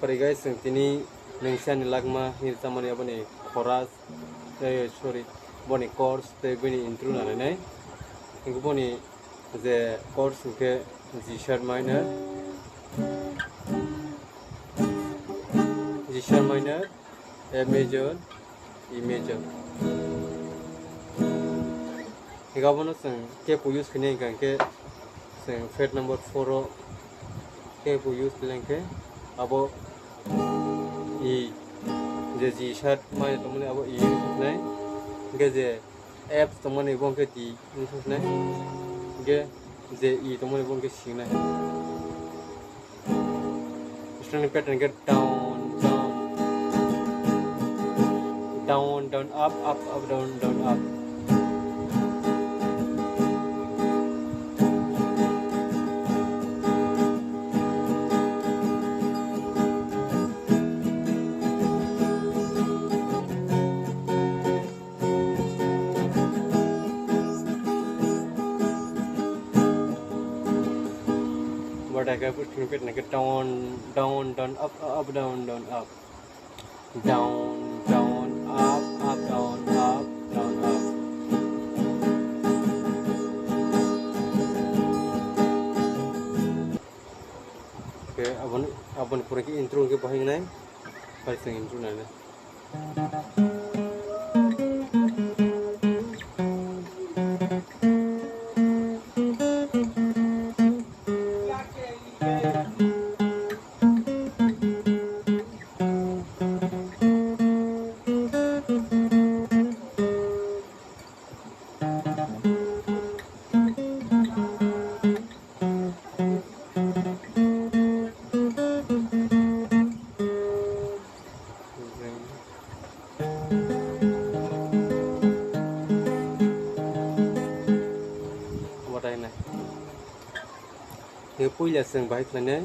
guys जों दिनै नोंसानि लागमा हिरसामानि aboni खरास sorry boni course tei bini intro लानानै इंखौ boni J course इंखे G-sharp minor A major E major गाबोनो जों केपखौ use खालामनाय इंखे जों fret number 4 आव केपखौ यूज खालामनायखे abo E जे G-sharp minor तमने abo E खालामनाय इंखे जे F तमने बोंखे D खालामनाय इंखे जे E तमने बोंखे C खालामनाय स्ट्रिंग पैटर्न के down down up down up but I got string pattern के down up down up down up down up okay abon पूरा की intro के bahing नाय first intro नाय ये पहिला जों बाहाय खालामनाय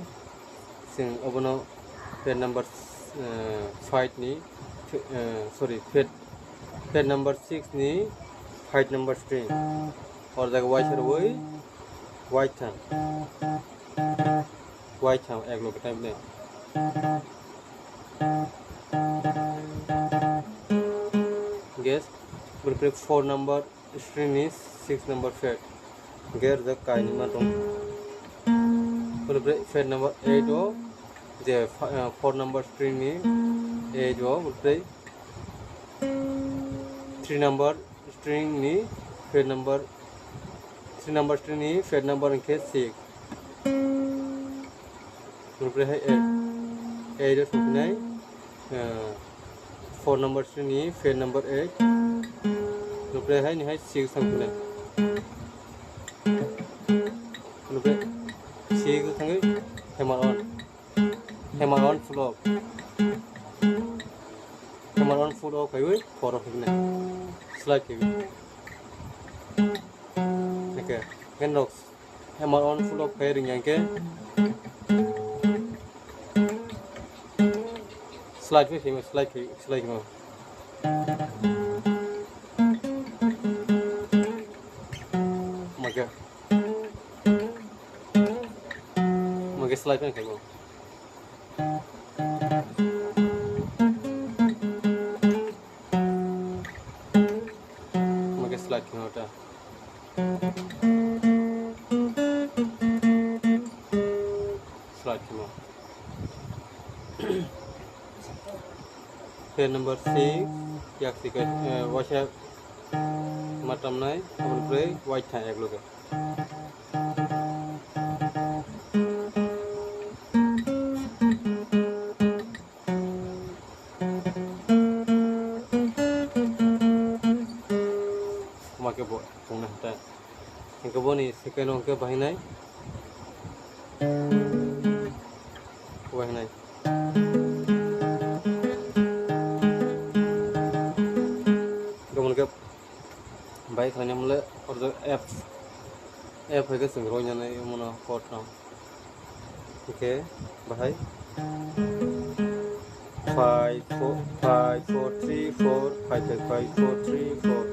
जों अबनो पेज नम्बर 5 नि sorry पेज नम्बर 6 नि 5 नम्बर स्ट्रिंग और जगह वाइट सरवै वाइट था एक लोग टाइम में गेस बिल्कुल 4 नंबर स्ट्रिंग नि 6 नंबर पेज गेर द काइनि मातम Fret number 8 of the 4 number string ni 8 of 3 number string ni fret number 3 number string ni fret number in case 6 है 8 of 4 number string ni fret number 8 है ni है 6 something Sigu tangi hammer on full of kayu for of him slide kayu okay can rocks hammer on full of pairing yanke slide with him slide him slide में खेलो मगे slide क्यों होता slide क्यों page number 6 याक सिके वाशा मातम नाय और pray white था एक लोग के बुंनो हाता इनके बनी सेकेंड अंक बाहायनाय गमनके बाइक खालामले और जो एफ है के जों रोयनानै मनो कोड नाम ओके बाहाय 5 4 3 4 5 5 4 3 4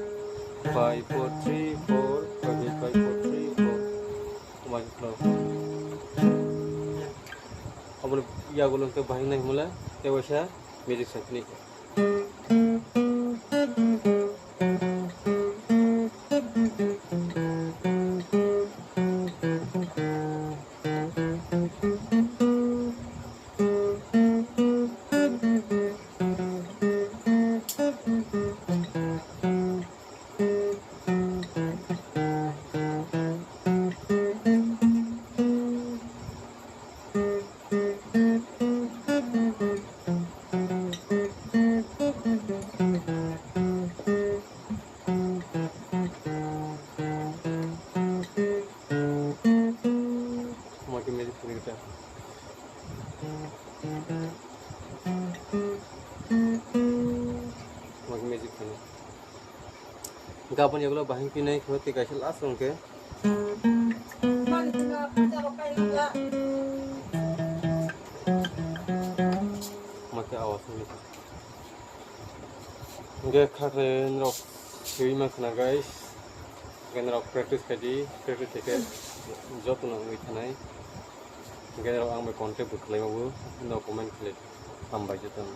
5 4 3 4 5 5 4 3 4 अब abon ya gulung ke bahing nai mula te wasa music symphony makin music symphony kita makin music symphony gabon egulo bahing pinai khoti kaise last song ke make awas ni ge kharen rok sui ma khana guys gen rok practice kadi practice theke jotno ngui thanai gen rok ang be contact bu khlai mabu no comment khle ambai jotan